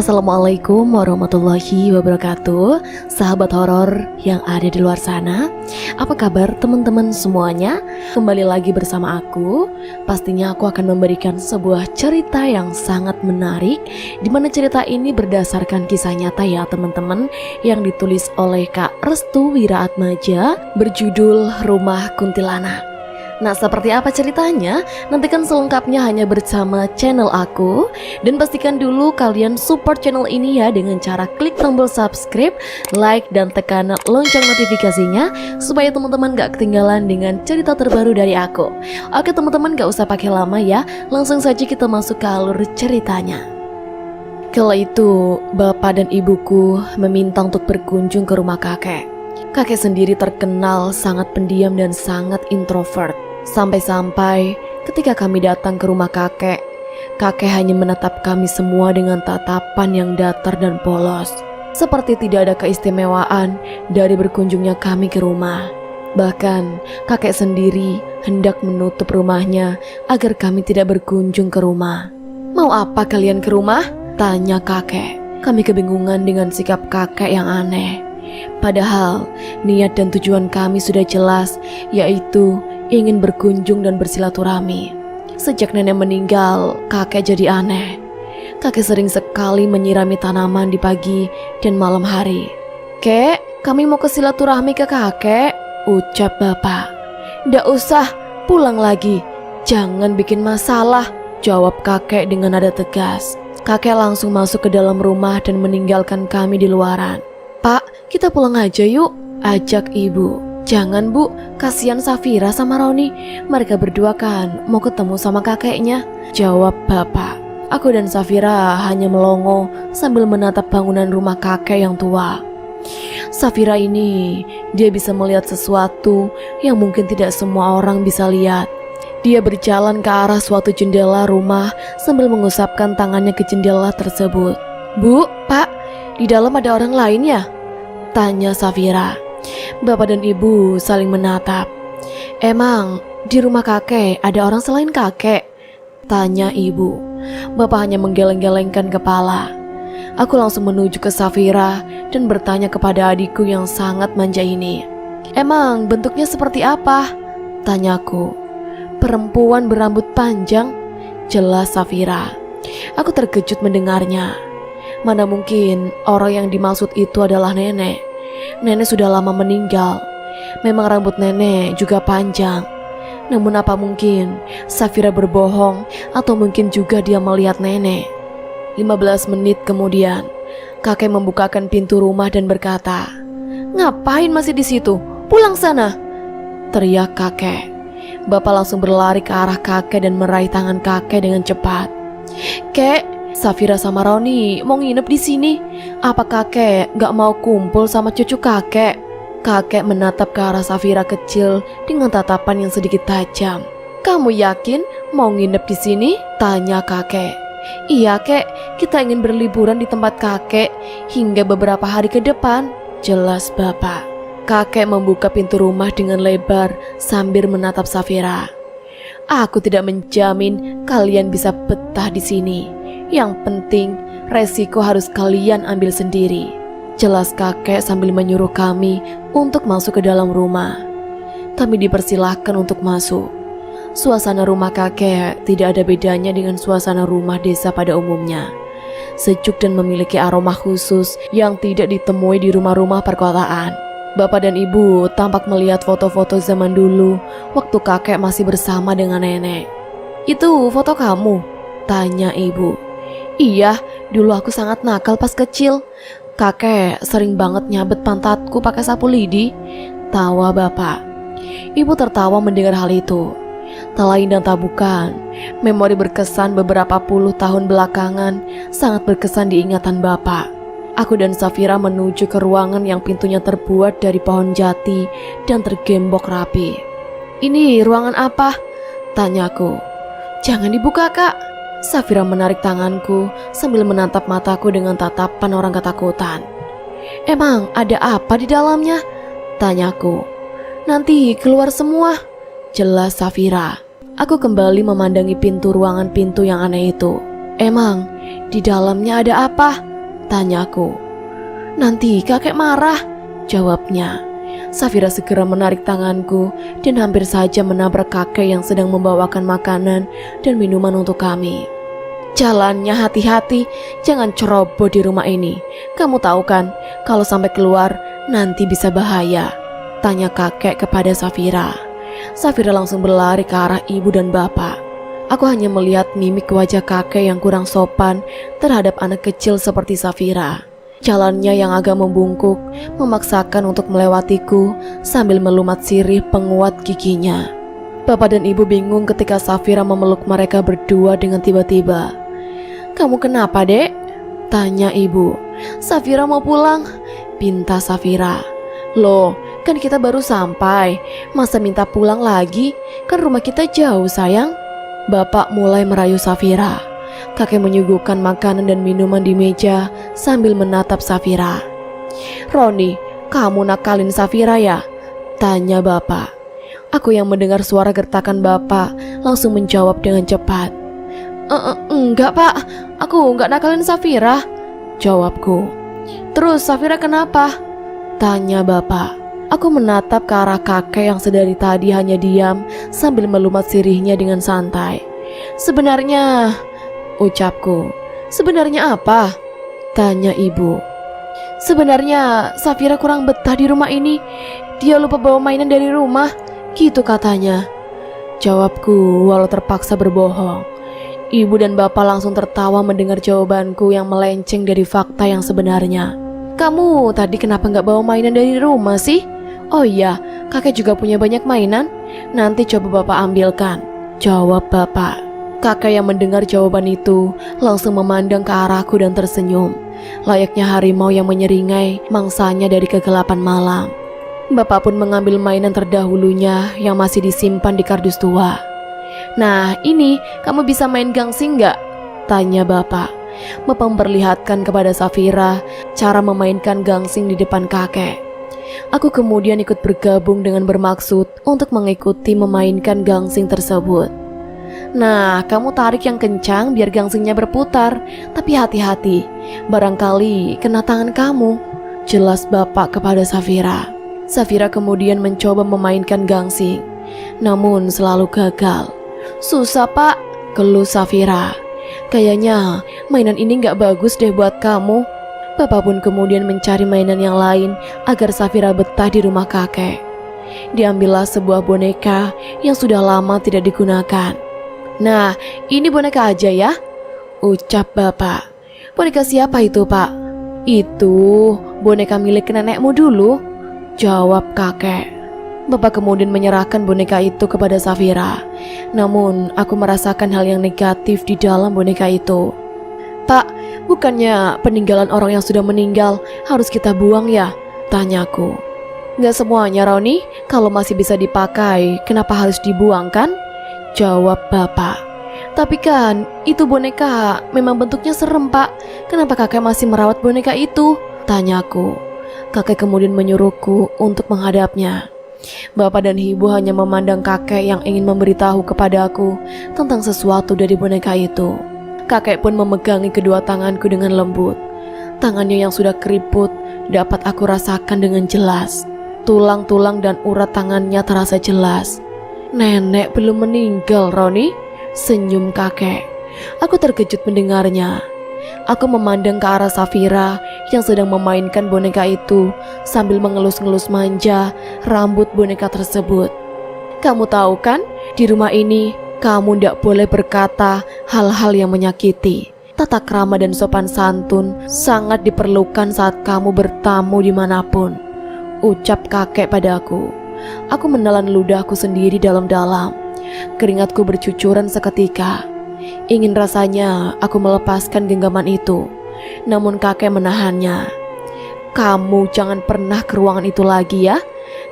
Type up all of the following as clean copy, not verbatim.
Assalamualaikum warahmatullahi wabarakatuh. Sahabat horor yang ada di luar sana, apa kabar teman-teman semuanya? Kembali lagi bersama aku. Pastinya aku akan memberikan sebuah cerita yang sangat menarik, di mana cerita ini berdasarkan kisah nyata ya teman-teman, yang ditulis oleh Kak Restu Wiraatmaja, berjudul Rumah Kuntilanak. Nah, seperti apa ceritanya? Nantikan selengkapnya hanya bersama channel aku. Dan pastikan dulu kalian support channel ini ya dengan cara klik tombol subscribe, like, dan tekan lonceng notifikasinya, supaya teman-teman gak ketinggalan dengan cerita terbaru dari aku. Oke teman-teman, gak usah pakai lama ya, langsung saja kita masuk ke alur ceritanya. Kala itu, bapak dan ibuku meminta untuk berkunjung ke rumah kakek. Kakek sendiri terkenal sangat pendiam dan sangat introvert. Sampai-sampai ketika kami datang ke rumah kakek, kakek hanya menatap kami semua dengan tatapan yang datar dan polos, seperti tidak ada keistimewaan dari berkunjungnya kami ke rumah. Bahkan kakek sendiri hendak menutup rumahnya agar kami tidak berkunjung ke rumah. "Mau apa kalian ke rumah?" tanya kakek. Kami kebingungan dengan sikap kakek yang aneh. Padahal niat dan tujuan kami sudah jelas, yaitu ingin berkunjung dan bersilaturahmi. Sejak nenek meninggal, kakek jadi aneh. Kakek sering sekali menyirami tanaman di pagi dan malam hari. "Kek, kami mau ke silaturahmi ke kakek," ucap bapak. "Ndak usah, pulang lagi. Jangan bikin masalah," jawab kakek dengan nada tegas. Kakek langsung masuk ke dalam rumah dan meninggalkan kami di luaran. "Pak, kita pulang aja yuk," ajak ibu. "Jangan bu, kasihan Safira sama Roni. Mereka berdua kan mau ketemu sama kakeknya," jawab bapak. Aku dan Safira hanya melongo sambil menatap bangunan rumah kakek yang tua. Safira ini, dia bisa melihat sesuatu yang mungkin tidak semua orang bisa lihat. Dia berjalan ke arah suatu jendela rumah sambil mengusapkan tangannya ke jendela tersebut. "Bu, Pak, di dalam ada orang lain ya?" tanya Safira. Bapak dan ibu saling menatap. "Emang di rumah kakek ada orang selain kakek?" tanya ibu. Bapak hanya menggeleng-gelengkan kepala. Aku langsung menuju ke Safira dan bertanya kepada adikku yang sangat manja ini. "Emang bentuknya seperti apa?" tanyaku. "Perempuan berambut panjang," jelas Safira. Aku terkejut mendengarnya. Mana mungkin orang yang dimaksud itu adalah nenek. Nenek sudah lama meninggal. Memang rambut nenek juga panjang. Namun apa mungkin Safira berbohong, atau mungkin juga dia melihat nenek. 15 menit kemudian, kakek membukakan pintu rumah dan berkata, "Ngapain masih di situ? Pulang sana!" teriak kakek. Bapak langsung berlari ke arah kakek dan meraih tangan kakek dengan cepat. "Kek, Safira sama Roni mau nginep di sini. Apa kakek gak mau kumpul sama cucu kakek?" Kakek menatap ke arah Safira kecil dengan tatapan yang sedikit tajam. "Kamu yakin mau nginep di sini?" tanya kakek. "Iya kek, kita ingin berliburan di tempat kakek hingga beberapa hari ke depan," jelas bapak. Kakek membuka pintu rumah dengan lebar sambil menatap Safira. "Aku tidak menjamin kalian bisa betah di sini. Yang penting resiko harus kalian ambil sendiri," jelas kakek sambil menyuruh kami untuk masuk ke dalam rumah. Kami dipersilahkan untuk masuk. Suasana rumah kakek tidak ada bedanya dengan suasana rumah desa pada umumnya. Sejuk dan memiliki aroma khusus yang tidak ditemui di rumah-rumah perkotaan. Bapak dan ibu tampak melihat foto-foto zaman dulu waktu kakek masih bersama dengan nenek. "Itu foto kamu?" tanya ibu. "Iya, dulu aku sangat nakal pas kecil. Kakek sering banget nyabet pantatku pakai sapu lidi," tawa bapak. Ibu tertawa mendengar hal itu. Tak lain dan tak bukan, memori berkesan beberapa puluh tahun belakangan sangat berkesan di ingatan bapak. Aku dan Safira menuju ke ruangan yang pintunya terbuat dari pohon jati dan tergembok rapi. "Ini ruangan apa?" tanyaku. "Jangan dibuka kak." Safira menarik tanganku sambil menatap mataku dengan tatapan orang ketakutan. "Emang ada apa di dalamnya?" tanyaku. "Nanti keluar semua," jelas Safira. Aku kembali memandangi pintu ruangan pintu yang aneh itu. "Emang di dalamnya ada apa?" Tanyaku. Nanti kakek marah, jawabnya. Safira segera menarik tanganku dan hampir saja menabrak kakek yang sedang membawakan makanan dan minuman untuk kami. Jalannya hati-hati, jangan ceroboh di rumah ini. Kamu tahu kan, kalau sampai keluar nanti bisa bahaya, tanya kakek kepada Safira. Safira langsung berlari ke arah ibu dan bapak. Aku hanya melihat mimik wajah kakek yang kurang sopan terhadap anak kecil seperti Safira. Jalannya yang agak membungkuk memaksakan untuk melewatiku sambil melumat sirih penguat giginya. Bapak dan ibu bingung ketika Safira memeluk mereka berdua dengan tiba-tiba. Kamu kenapa, Dek? Tanya ibu. Safira mau pulang, pinta Safira. Loh, kan kita baru sampai, masa minta pulang lagi? Kan rumah kita jauh, sayang. Bapak mulai merayu Safira. Kakek menyuguhkan makanan dan minuman di meja sambil menatap Safira. Roni, kamu nakalin Safira ya? Tanya bapak. Aku yang mendengar suara gertakan bapak langsung menjawab dengan cepat. Enggak pak, aku enggak nakalin Safira, jawabku. Terus Safira kenapa? Tanya bapak. Aku menatap ke arah kakek yang sedari tadi hanya diam sambil melumat sirihnya dengan santai. Sebenarnya, ucapku. Sebenarnya apa? Tanya ibu. Sebenarnya Safira kurang betah di rumah ini. Dia lupa bawa mainan dari rumah, gitu katanya. Jawabku walau terpaksa berbohong. Ibu dan bapak langsung tertawa mendengar jawabanku yang melenceng dari fakta yang sebenarnya. Kamu tadi kenapa gak bawa mainan dari rumah sih? Oh iya, kakek juga punya banyak mainan. Nanti coba bapak ambilkan, jawab bapak. Kakek yang mendengar jawaban itu langsung memandang ke arahku dan tersenyum, layaknya harimau yang menyeringai mangsanya dari kegelapan malam. Bapak pun mengambil mainan terdahulunya yang masih disimpan di kardus tua. Nah ini, kamu bisa main gangsing gak? Tanya bapak. Bapak memperlihatkan kepada Safira cara memainkan gangsing di depan kakek. Aku kemudian ikut bergabung dengan bermaksud untuk mengikuti memainkan gangsing tersebut. Nah, kamu tarik yang kencang biar gangsingnya berputar, tapi hati-hati, barangkali kena tangan kamu, jelas bapak kepada Safira. Safira kemudian mencoba memainkan gangsing, namun selalu gagal. Susah pak, keluh Safira. Kayaknya mainan ini gak bagus deh buat kamu. Bapak pun kemudian mencari mainan yang lain agar Safira betah di rumah kakek. Diambillah sebuah boneka yang sudah lama tidak digunakan. Nah, ini boneka aja ya, ucap bapak. Boneka siapa itu pak? Itu boneka milik nenekmu dulu, jawab kakek. Bapak kemudian menyerahkan boneka itu kepada Safira. Namun aku merasakan hal yang negatif di dalam boneka itu. Pak, bukannya peninggalan orang yang sudah meninggal harus kita buang ya? Tanyaku. Gak semuanya Roni, kalau masih bisa dipakai kenapa harus dibuang kan? Jawab bapak. Tapi kan itu boneka memang bentuknya serem pak. Kenapa kakek masih merawat boneka itu? Tanyaku. Kakek kemudian menyuruhku untuk menghadapnya. Bapak dan ibu hanya memandang kakek yang ingin memberitahu kepadaku tentang sesuatu dari boneka itu. Kakek pun memegangi kedua tanganku dengan lembut. Tangannya yang sudah keriput dapat aku rasakan dengan jelas. Tulang-tulang dan urat tangannya terasa jelas. Nenek belum meninggal, Roni, senyum kakek. Aku terkejut mendengarnya. Aku memandang ke arah Safira yang sedang memainkan boneka itu sambil mengelus-ngelus manja rambut boneka tersebut. Kamu tahu kan, di rumah ini kamu tidak boleh berkata hal-hal yang menyakiti. Tata krama dan sopan santun sangat diperlukan saat kamu bertamu dimanapun, ucap kakek padaku. Aku menelan ludahku sendiri dalam-dalam. Keringatku bercucuran seketika. Ingin rasanya aku melepaskan genggaman itu, namun kakek menahannya. Kamu jangan pernah ke ruangan itu lagi ya.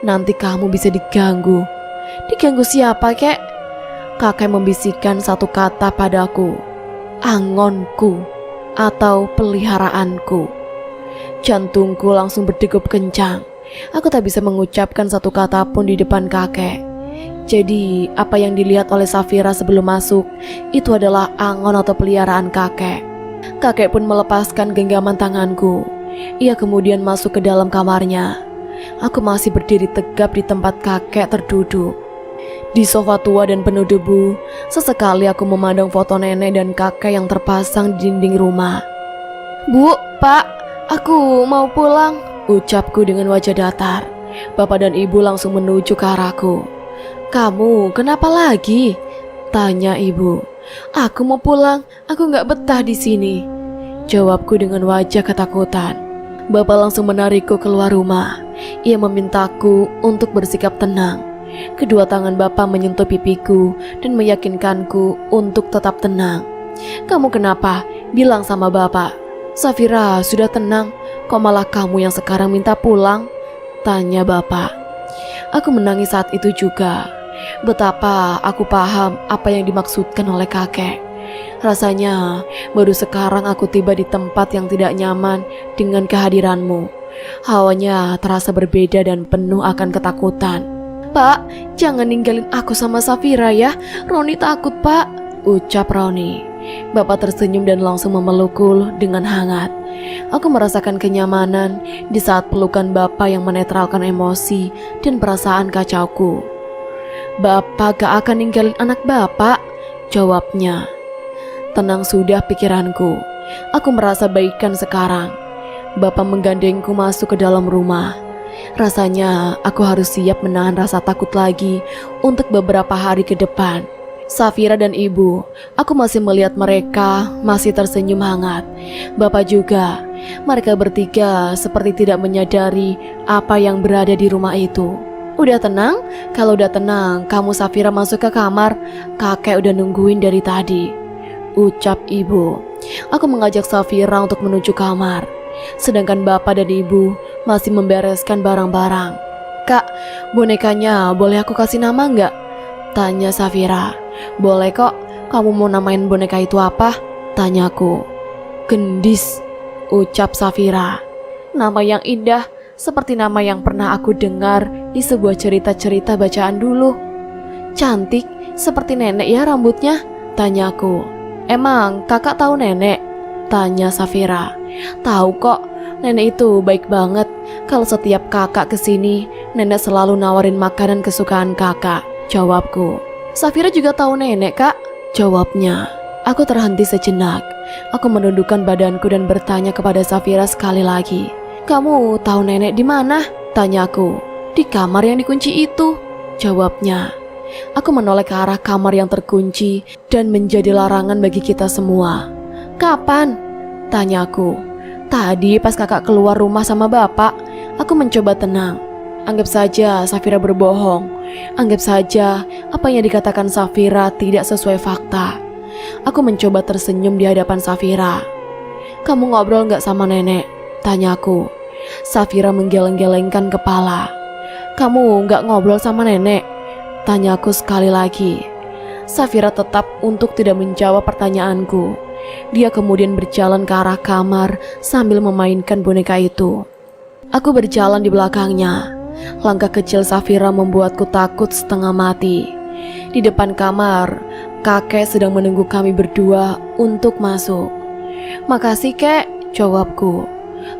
Nanti kamu bisa diganggu. Diganggu siapa kek? Kakek membisikkan satu kata padaku. Angonku atau peliharaanku. Jantungku langsung berdegup kencang. Aku tak bisa mengucapkan satu kata pun di depan kakek. Jadi apa yang dilihat oleh Safira sebelum masuk itu adalah angon atau peliharaan kakek. Kakek pun melepaskan genggaman tanganku. Ia kemudian masuk ke dalam kamarnya. Aku masih berdiri tegap di tempat kakek terduduk. Di sofa tua dan penuh debu, sesekali aku memandang foto nenek dan kakek yang terpasang di dinding rumah. "Bu, Pak, aku mau pulang," ucapku dengan wajah datar. Bapak dan ibu langsung menuju ke arahku. "Kamu kenapa lagi?" tanya ibu. "Aku mau pulang, aku gak betah di sini," jawabku dengan wajah ketakutan. Bapak langsung menarikku keluar rumah. Ia memintaku untuk bersikap tenang. Kedua tangan Bapak menyentuh pipiku dan meyakinkanku untuk tetap tenang. "Kamu kenapa? Bilang sama Bapak." "Safira sudah tenang, kok malah kamu yang sekarang minta pulang?" tanya Bapak. Aku menangis saat itu juga. Betapa aku paham apa yang dimaksudkan oleh kakek. Rasanya baru sekarang aku tiba di tempat yang tidak nyaman dengan kehadiranmu. Hawanya terasa berbeda dan penuh akan ketakutan. "Pak, jangan ninggalin aku sama Safira ya. Roni takut, Pak," ucap Roni. Bapak tersenyum dan langsung memelukku dengan hangat. Aku merasakan kenyamanan di saat pelukan Bapak yang menetralkan emosi dan perasaan kacauku. "Bapak gak akan ninggalin anak Bapak," jawabnya. Tenang sudah pikiranku. Aku merasa baikan sekarang. Bapak menggandengku masuk ke dalam rumah. Rasanya aku harus siap menahan rasa takut lagi untuk beberapa hari ke depan. Safira dan ibu, aku masih melihat mereka masih tersenyum hangat. Bapak juga. Mereka bertiga seperti tidak menyadari apa yang berada di rumah itu. "Udah tenang? Kalau udah tenang, kamu Safira masuk ke kamar. Kakek udah nungguin dari tadi," ucap ibu. Aku mengajak Safira untuk menuju kamar, sedangkan Bapak dan ibu masih membereskan barang-barang. "Kak, bonekanya boleh aku kasih nama nggak?" tanya Safira. "Boleh kok, kamu mau namain boneka itu apa?" tanyaku. "Gendis," ucap Safira. Nama yang indah, seperti nama yang pernah aku dengar di sebuah cerita-cerita bacaan dulu. "Cantik, seperti nenek ya rambutnya?" tanyaku. "Emang kakak tahu nenek?" tanya Safira. "Tahu kok, nenek itu baik banget. Kalau setiap kakak kesini, nenek selalu nawarin makanan kesukaan kakak," jawabku. "Safira juga tahu nenek, Kak," jawabnya. Aku terhenti sejenak. Aku menundukkan badanku dan bertanya kepada Safira sekali lagi. "Kamu tahu nenek di mana?" tanyaku. "Di kamar yang dikunci itu," jawabnya. Aku menoleh ke arah kamar yang terkunci dan menjadi larangan bagi kita semua. "Kapan?" tanyaku. "Tadi pas kakak keluar rumah sama bapak." Aku mencoba tenang. Anggap saja Safira berbohong. Anggap saja apa yang dikatakan Safira tidak sesuai fakta. Aku mencoba tersenyum di hadapan Safira. "Kamu ngobrol gak sama nenek?" tanyaku. Safira menggeleng-gelengkan kepala. "Kamu gak ngobrol sama nenek?" tanyaku sekali lagi. Safira tetap untuk tidak menjawab pertanyaanku. Dia kemudian berjalan ke arah kamar sambil memainkan boneka itu. Aku berjalan di belakangnya. Langkah kecil Safira membuatku takut setengah mati. Di depan kamar, kakek sedang menunggu kami berdua untuk masuk. "Makasih kek," jawabku.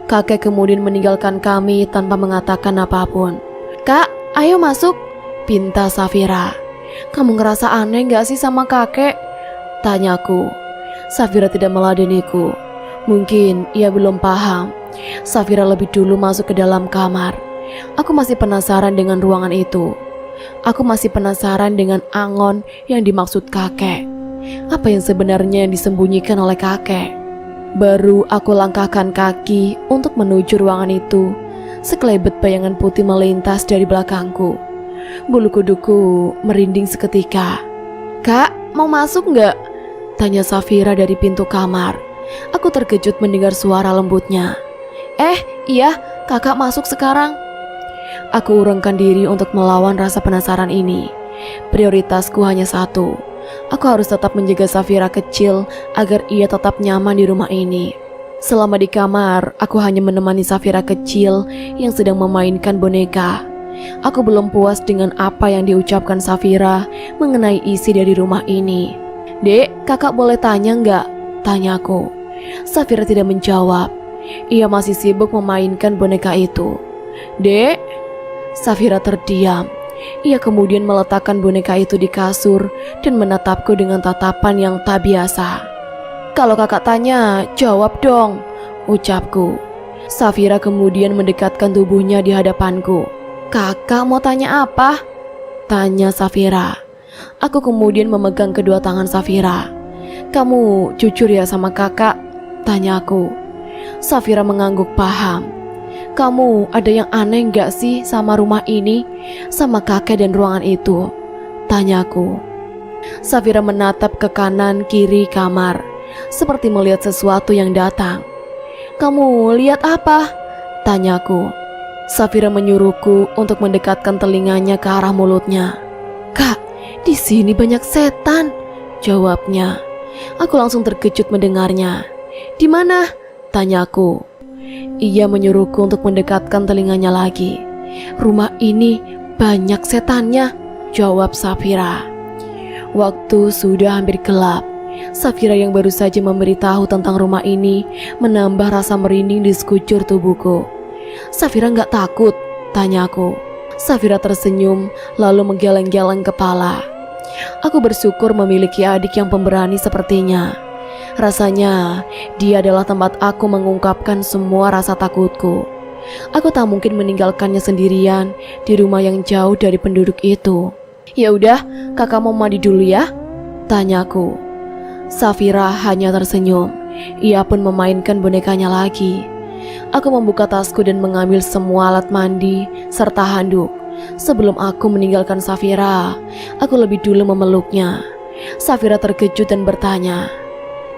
Kakek kemudian meninggalkan kami tanpa mengatakan apapun. "Kak, ayo masuk," pinta Safira. "Kamu ngerasa aneh gak sih sama kakek?" tanyaku. Safira tidak meladeniku. Mungkin ia belum paham. Safira lebih dulu masuk ke dalam kamar. Aku masih penasaran dengan ruangan itu. Aku masih penasaran dengan angon yang dimaksud kakek. Apa yang sebenarnya yang disembunyikan oleh kakek? Baru aku langkahkan kaki untuk menuju ruangan itu, sekelebet bayangan putih melintas dari belakangku. Bulu kuduku merinding seketika. "Kak, mau masuk nggak?" tanya Safira dari pintu kamar. Aku terkejut mendengar suara lembutnya. Iya, kakak masuk sekarang." Aku urungkan diri untuk melawan rasa penasaran ini. Prioritasku hanya satu. Aku harus tetap menjaga Safira kecil agar ia tetap nyaman di rumah ini. Selama di kamar, aku hanya menemani Safira kecil yang sedang memainkan boneka. Aku belum puas dengan apa yang diucapkan Safira mengenai isi dari rumah ini. "Dek, kakak boleh tanya nggak?" tanyaku. Safira tidak menjawab. Ia masih sibuk memainkan boneka itu. "Dek." Safira terdiam. Ia kemudian meletakkan boneka itu di kasur dan menatapku dengan tatapan yang tak biasa. "Kalau kakak tanya, jawab dong," ucapku. Safira kemudian mendekatkan tubuhnya di hadapanku. "Kakak mau tanya apa?" tanya Safira. Aku kemudian memegang kedua tangan Safira. "Kamu jujur ya sama kakak?" tanyaku. Safira mengangguk paham. "Kamu ada yang aneh gak sih sama rumah ini, sama kakek dan ruangan itu?" tanyaku. Safira menatap ke kanan kiri kamar, seperti melihat sesuatu yang datang. "Kamu lihat apa?" tanyaku. Safira menyuruhku untuk mendekatkan telinganya ke arah mulutnya. "Kak, di sini banyak setan," jawabnya. Aku langsung terkejut mendengarnya. "Di mana?" tanyaku. Ia menyuruhku untuk mendekatkan telinganya lagi. "Rumah ini banyak setannya," jawab Safira. Waktu sudah hampir gelap. Safira yang baru saja memberitahu tentang rumah ini menambah rasa merinding di sekujur tubuhku. "Safira nggak takut?" tanyaku. Safira tersenyum lalu menggeleng-geleng kepala. Aku bersyukur memiliki adik yang pemberani sepertinya. Rasanya dia adalah tempat aku mengungkapkan semua rasa takutku. Aku tak mungkin meninggalkannya sendirian di rumah yang jauh dari penduduk itu. "Ya udah, kakak mau mandi dulu ya?" tanyaku. Safira hanya tersenyum. Ia pun memainkan bonekanya lagi. Aku membuka tasku dan mengambil semua alat mandi serta handuk. Sebelum aku meninggalkan Safira, aku lebih dulu memeluknya. Safira terkejut dan bertanya,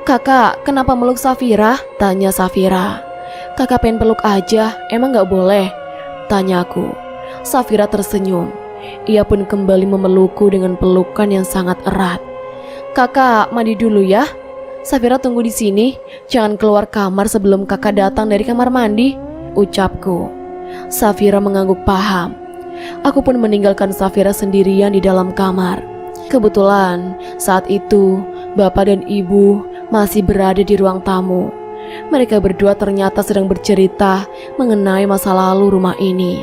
"Kakak, kenapa meluk Safira?" tanya Safira. "Kakak pengen peluk aja, emang gak boleh?" tanyaku. Safira tersenyum. Ia pun kembali memelukku dengan pelukan yang sangat erat. "Kakak mandi dulu ya. Safira tunggu di sini. Jangan keluar kamar sebelum kakak datang dari kamar mandi," ucapku. Safira mengangguk paham. Aku pun meninggalkan Safira sendirian di dalam kamar. Kebetulan saat itu bapak dan ibu masih berada di ruang tamu. Mereka berdua ternyata sedang bercerita mengenai masa lalu rumah ini.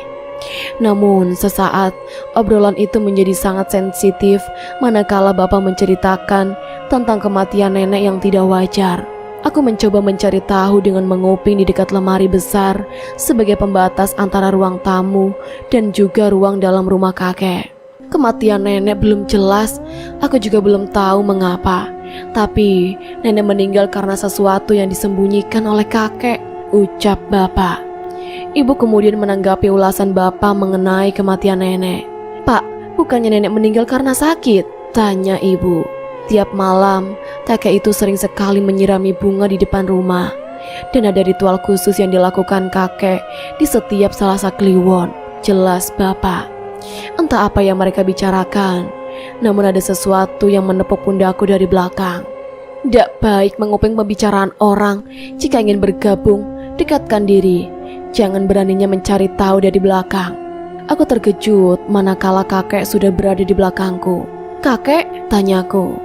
Namun sesaat obrolan itu menjadi sangat sensitif manakala bapak menceritakan tentang kematian nenek yang tidak wajar. Aku mencoba mencari tahu dengan menguping di dekat lemari besar sebagai pembatas antara ruang tamu dan juga ruang dalam rumah kakek. Kematian nenek belum jelas, aku juga belum tahu mengapa. Tapi nenek meninggal karena sesuatu yang disembunyikan oleh kakek, ucap bapak. Ibu kemudian menanggapi ulasan bapak mengenai kematian nenek. "Pak, bukannya nenek meninggal karena sakit?" tanya ibu. Tiap malam, kakek itu sering sekali menyirami bunga di depan rumah. Dan ada ritual khusus yang dilakukan kakek di setiap Selasa Kliwon, jelas bapak. Entah apa yang mereka bicarakan, namun ada sesuatu yang menepuk pundakku dari belakang. "Tidak baik menguping pembicaraan orang. Jika ingin bergabung, dekatkan diri. Jangan beraninya mencari tahu dari belakang." Aku terkejut manakala kakek sudah berada di belakangku. "Kakek?" tanyaku.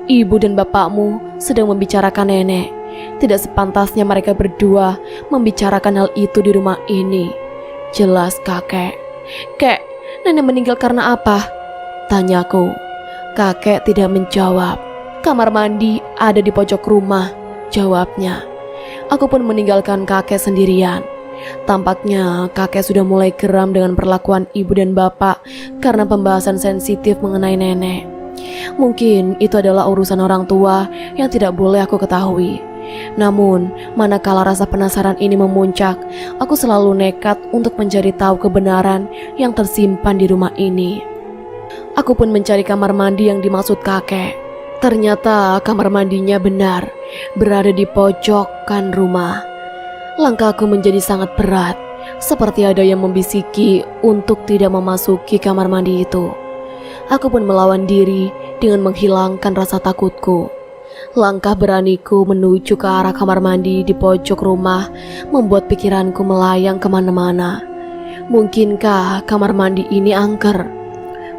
"Ibu dan bapakmu sedang membicarakan nenek. Tidak sepantasnya mereka berdua membicarakan hal itu di rumah ini," jelas kakek. "Kek, nenek meninggal karena apa?" tanyaku. Kakek tidak menjawab. "Kamar mandi ada di pojok rumah," jawabnya. Aku pun meninggalkan kakek sendirian. Tampaknya kakek sudah mulai geram dengan perlakuan ibu dan bapak karena pembahasan sensitif mengenai nenek. Mungkin itu adalah urusan orang tua yang tidak boleh aku ketahui. Namun, manakala rasa penasaran ini memuncak, aku selalu nekat untuk mencari tahu kebenaran yang tersimpan di rumah ini. Aku pun mencari kamar mandi yang dimaksud kakek. Ternyata kamar mandinya benar berada di pojokan rumah. Langkahku menjadi sangat berat, seperti ada yang membisiki untuk tidak memasuki kamar mandi itu. Aku pun melawan diri dengan menghilangkan rasa takutku. Langkah beraniku menuju ke arah kamar mandi di pojok rumah membuat pikiranku melayang kemana-mana. Mungkinkah kamar mandi ini angker?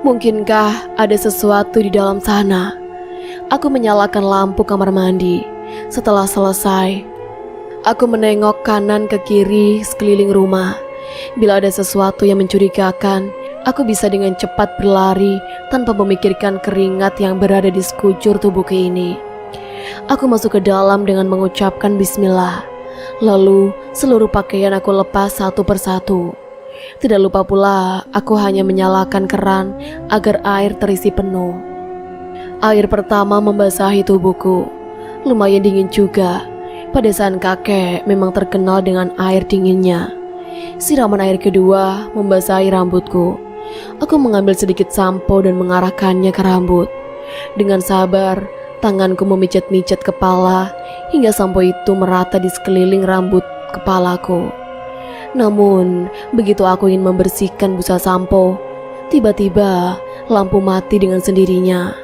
Mungkinkah ada sesuatu di dalam sana? Aku menyalakan lampu kamar mandi. Setelah selesai, aku menengok kanan ke kiri sekeliling rumah. Bila ada sesuatu yang mencurigakan, aku bisa dengan cepat berlari tanpa memikirkan keringat yang berada di sekujur tubuhku ini. Aku masuk ke dalam dengan mengucapkan bismillah. Lalu seluruh pakaian aku lepas satu persatu. Tidak lupa pula aku hanya menyalakan keran agar air terisi penuh. Air pertama membasahi tubuhku. Lumayan dingin juga. Pedesaan kakek memang terkenal dengan air dinginnya. Siraman air kedua membasahi rambutku. Aku mengambil sedikit sampo dan mengarahkannya ke rambut. Dengan sabar, tanganku memijat-mijat kepala hingga sampo itu merata di sekeliling rambut kepalaku. Namun, begitu aku ingin membersihkan busa sampo, tiba-tiba lampu mati dengan sendirinya.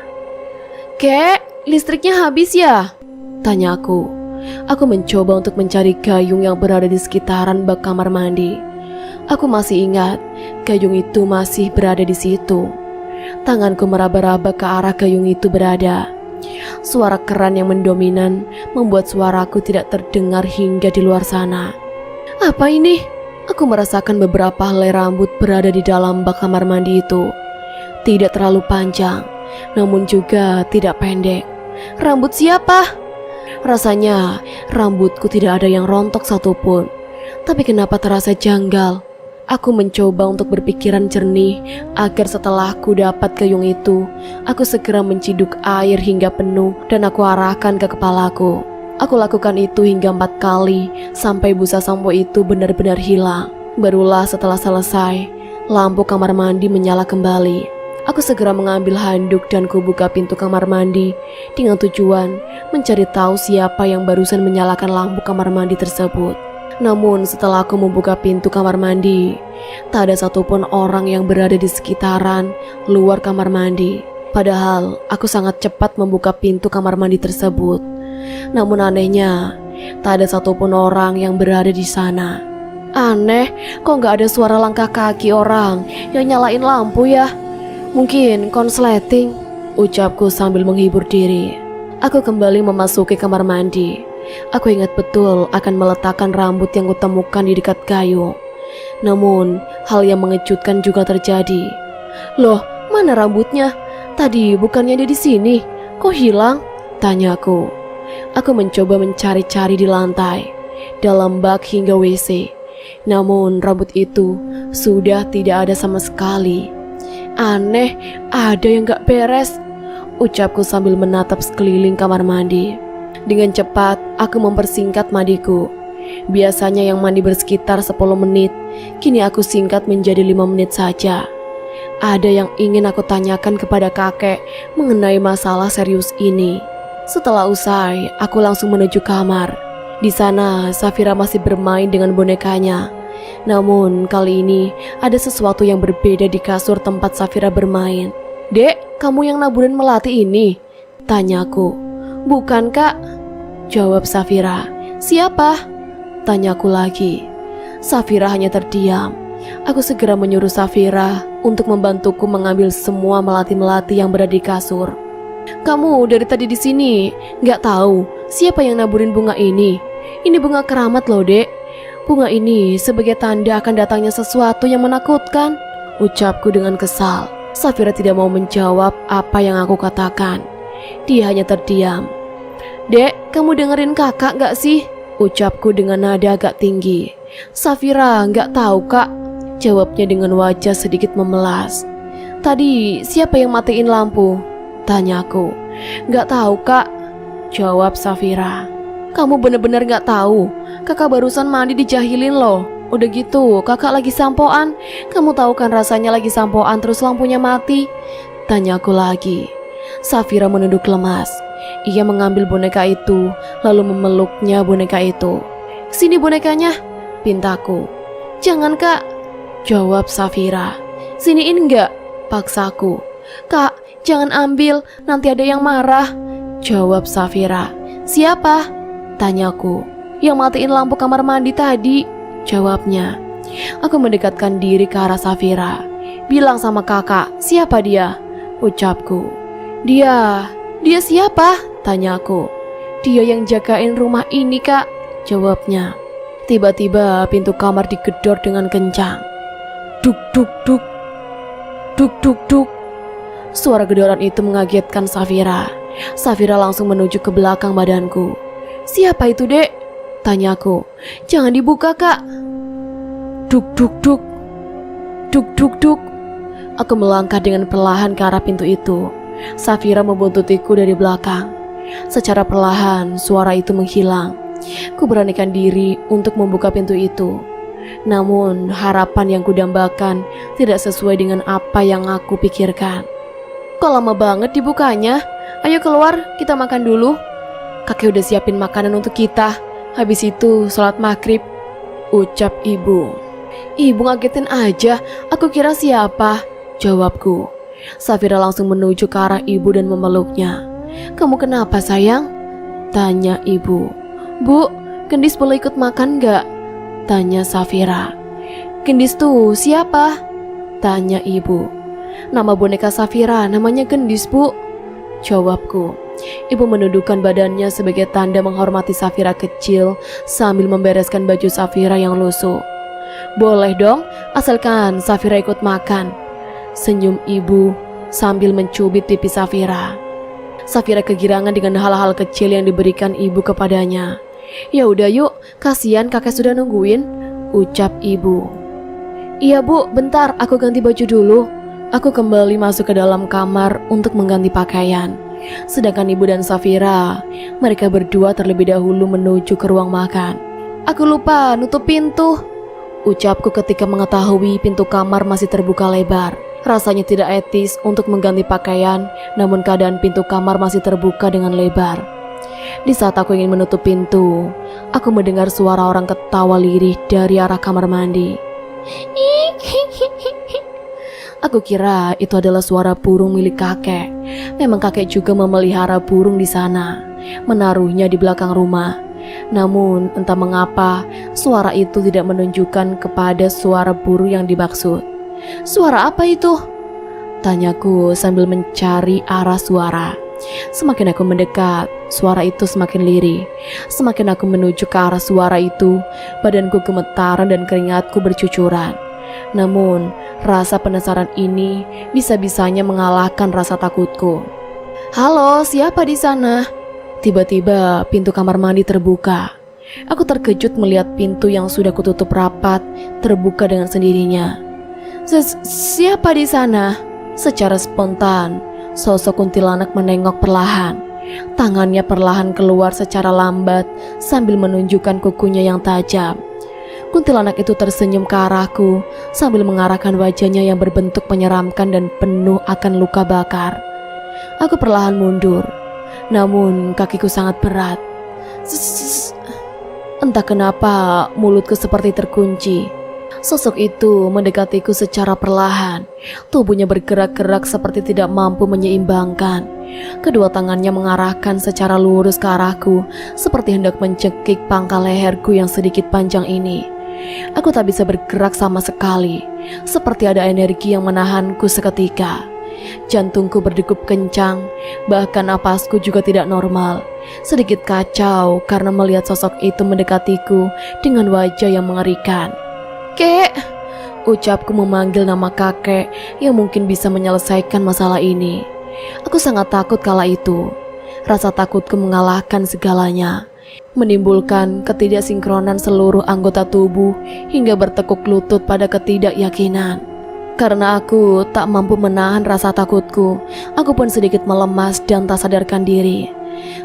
"Kek, listriknya habis ya?" tanyaku. Aku mencoba untuk mencari gayung yang berada di sekitaran bak kamar mandi. Aku masih ingat, gayung itu masih berada di situ. Tanganku meraba-raba ke arah gayung itu berada. Suara keran yang mendominan membuat suaraku tidak terdengar hingga di luar sana. Apa ini? Aku merasakan beberapa helai rambut berada di dalam bak kamar mandi itu. Tidak terlalu panjang, namun juga tidak pendek. Rambut siapa? Rasanya rambutku tidak ada yang rontok satupun. Tapi kenapa terasa janggal? Aku mencoba untuk berpikiran jernih agar setelah aku dapat gayung itu, aku segera menciduk air hingga penuh dan aku arahkan ke kepalaku. Aku lakukan itu hingga 4 kali sampai busa sampo itu benar-benar hilang. Barulah setelah selesai, lampu kamar mandi menyala kembali. Aku segera mengambil handuk dan kubuka pintu kamar mandi dengan tujuan mencari tahu siapa yang barusan menyalakan lampu kamar mandi tersebut. Namun setelah aku membuka pintu kamar mandi, tak ada satupun orang yang berada di sekitaran luar kamar mandi. Padahal aku sangat cepat membuka pintu kamar mandi tersebut. Namun anehnya, tak ada satupun orang yang berada di sana. Aneh, kok gak ada suara langkah kaki orang yang nyalain lampu ya? Mungkin konsleting, ucapku sambil menghibur diri. Aku kembali memasuki kamar mandi. Aku ingat betul akan meletakkan rambut yang kutemukan di dekat gayung. Namun, hal yang mengejutkan juga terjadi. Loh, mana rambutnya? Tadi bukannya ada di sini, kok hilang? Tanyaku. Aku mencoba mencari-cari di lantai, dalam bak hingga WC. Namun rambut itu sudah tidak ada sama sekali. Aneh, ada yang gak beres, ucapku sambil menatap sekeliling kamar mandi. Dengan cepat, aku mempersingkat mandiku. Biasanya yang mandi bersekitar 10 menit, kini aku singkat menjadi 5 menit saja. Ada yang ingin aku tanyakan kepada kakek mengenai masalah serius ini. Setelah usai, aku langsung menuju kamar. Di sana, Safira masih bermain dengan bonekanya. Namun, kali ini ada sesuatu yang berbeda di kasur tempat Safira bermain. "Dek, kamu yang naburin melati ini?" tanyaku. "Bukan, Kak," jawab Safira. "Siapa?" tanyaku lagi. Safira hanya terdiam. Aku segera menyuruh Safira untuk membantuku mengambil semua melati-melati yang berada di kasur. "Kamu dari tadi di sini, nggak tahu siapa yang naburin bunga ini? Ini bunga keramat loh, Dek. Bunga ini sebagai tanda akan datangnya sesuatu yang menakutkan," ucapku dengan kesal. Safira tidak mau menjawab apa yang aku katakan. Dia hanya terdiam. "Dek, kamu dengerin kakak nggak sih?" ucapku dengan nada agak tinggi. "Safira nggak tahu, Kak," jawabnya dengan wajah sedikit memelas. "Tadi siapa yang matiin lampu?" tanyaku. "Nggak tahu, Kak," jawab Safira. "Kamu bener-bener nggak tahu? Kakak barusan mandi dijahilin loh. Udah gitu, kakak lagi sampoan. Kamu tahu kan rasanya lagi sampoan terus lampunya mati?" tanyaku lagi. Safira menunduk lemas. Ia mengambil boneka itu, lalu memeluknya boneka itu. "Sini bonekanya," pintaku. "Jangan, Kak," jawab Safira. "Siniin enggak?" paksaku. "Kak, jangan ambil, nanti ada yang marah," jawab Safira. "Siapa?" tanyaku. "Yang matiin lampu kamar mandi tadi," jawabnya. Aku mendekatkan diri ke arah Safira. "Bilang sama kakak, siapa dia?" ucapku. Dia siapa?" tanyaku. Dia yang jagain rumah ini, Kak, jawabnya. Tiba-tiba pintu kamar digedor dengan kencang. Duk duk duk. Duk duk duk. Suara gedoran itu mengagetkan Safira. Safira langsung menuju ke belakang badanku. Siapa itu, Dek? Tanyaku. Jangan dibuka, Kak. Duk duk duk. Duk duk duk. Aku melangkah dengan perlahan ke arah pintu itu. Safira membuntutiku dari belakang. Secara perlahan suara itu menghilang. Ku beranikan diri untuk membuka pintu itu. Namun harapan yang kudambakan tidak sesuai dengan apa yang aku pikirkan. Kok lama banget dibukanya? Ayo keluar, kita makan dulu. Kakek udah siapin makanan untuk kita. Habis itu sholat maghrib, ucap ibu. Ibu ngagetin aja, aku kira siapa? Jawabku. Safira langsung menuju ke arah ibu dan memeluknya. Kamu kenapa, sayang? Tanya ibu. Bu, Gendis boleh ikut makan gak? Tanya Safira. Gendis tuh siapa? Tanya ibu. Nama boneka Safira namanya Gendis, Bu. Jawabku. Ibu menundukkan badannya sebagai tanda menghormati Safira kecil sambil membereskan baju Safira yang lusuh. Boleh dong, asalkan Safira ikut makan. Senyum ibu sambil mencubit pipi Safira. Safira kegirangan dengan hal-hal kecil yang diberikan ibu kepadanya. Ya udah yuk, kasihan kakek sudah nungguin, ucap ibu. Iya Bu, bentar aku ganti baju dulu. Aku kembali masuk ke dalam kamar untuk mengganti pakaian. Sedangkan ibu dan Safira, mereka berdua terlebih dahulu menuju ke ruang makan. Aku lupa nutup pintu, ucapku ketika mengetahui pintu kamar masih terbuka lebar. Rasanya tidak etis untuk mengganti pakaian, namun keadaan pintu kamar masih terbuka dengan lebar. Di saat aku ingin menutup pintu, aku mendengar suara orang ketawa lirih dari arah kamar mandi. Aku kira itu adalah suara burung milik kakek. Memang kakek juga memelihara burung di sana, menaruhnya di belakang rumah. Namun entah mengapa suara itu tidak menunjukkan kepada suara burung yang dimaksud. Suara apa itu? Tanyaku sambil mencari arah suara. Semakin aku mendekat, suara itu semakin lirih. Semakin aku menuju ke arah suara itu, badanku gemetaran dan keringatku bercucuran. Namun, rasa penasaran ini bisa-bisanya mengalahkan rasa takutku. Halo, siapa di sana? Tiba-tiba pintu kamar mandi terbuka. Aku terkejut melihat pintu yang sudah kututup rapat terbuka dengan sendirinya. Siapa di sana? Secara spontan, sosok kuntilanak menengok perlahan. Tangannya perlahan keluar secara lambat sambil menunjukkan kukunya yang tajam. Kuntilanak itu tersenyum ke arahku sambil mengarahkan wajahnya yang berbentuk menyeramkan dan penuh akan luka bakar. Aku perlahan mundur, namun kakiku sangat berat. Entah kenapa mulutku seperti terkunci. Sosok itu mendekatiku secara perlahan. Tubuhnya bergerak-gerak seperti tidak mampu menyeimbangkan. Kedua tangannya mengarahkan secara lurus ke arahku, seperti hendak mencekik pangkal leherku yang sedikit panjang ini. Aku tak bisa bergerak sama sekali, seperti ada energi yang menahanku seketika. Jantungku berdegup kencang, bahkan napasku juga tidak normal. Sedikit kacau karena melihat sosok itu mendekatiku dengan wajah yang mengerikan. Kek, ucapku memanggil nama kakek yang mungkin bisa menyelesaikan masalah ini. Aku sangat takut kala itu. Rasa takutku mengalahkan segalanya, menimbulkan ketidaksinkronan seluruh anggota tubuh hingga bertekuk lutut pada ketidakyakinan. Karena aku tak mampu menahan rasa takutku, aku pun sedikit melemas dan tak sadarkan diri.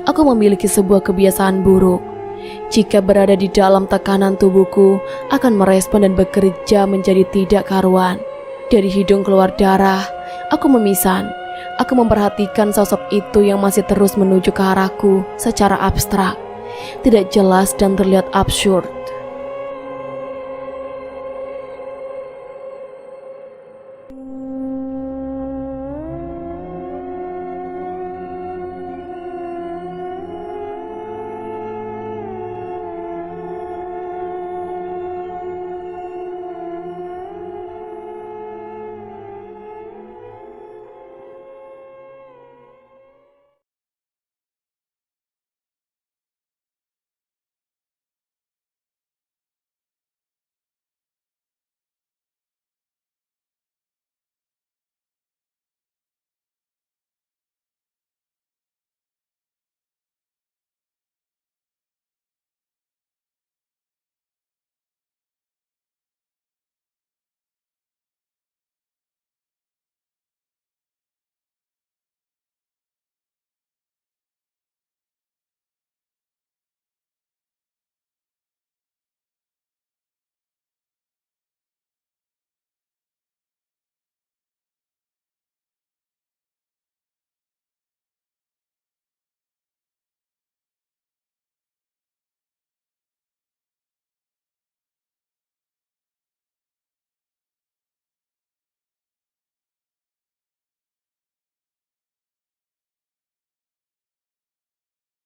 Aku memiliki sebuah kebiasaan buruk. Jika berada di dalam tekanan tubuhku akan merespon dan bekerja menjadi tidak karuan. Dari hidung keluar darah, aku memisan. Aku memperhatikan sosok itu yang masih terus menuju ke arahku secara abstrak. Tidak jelas dan terlihat absurd.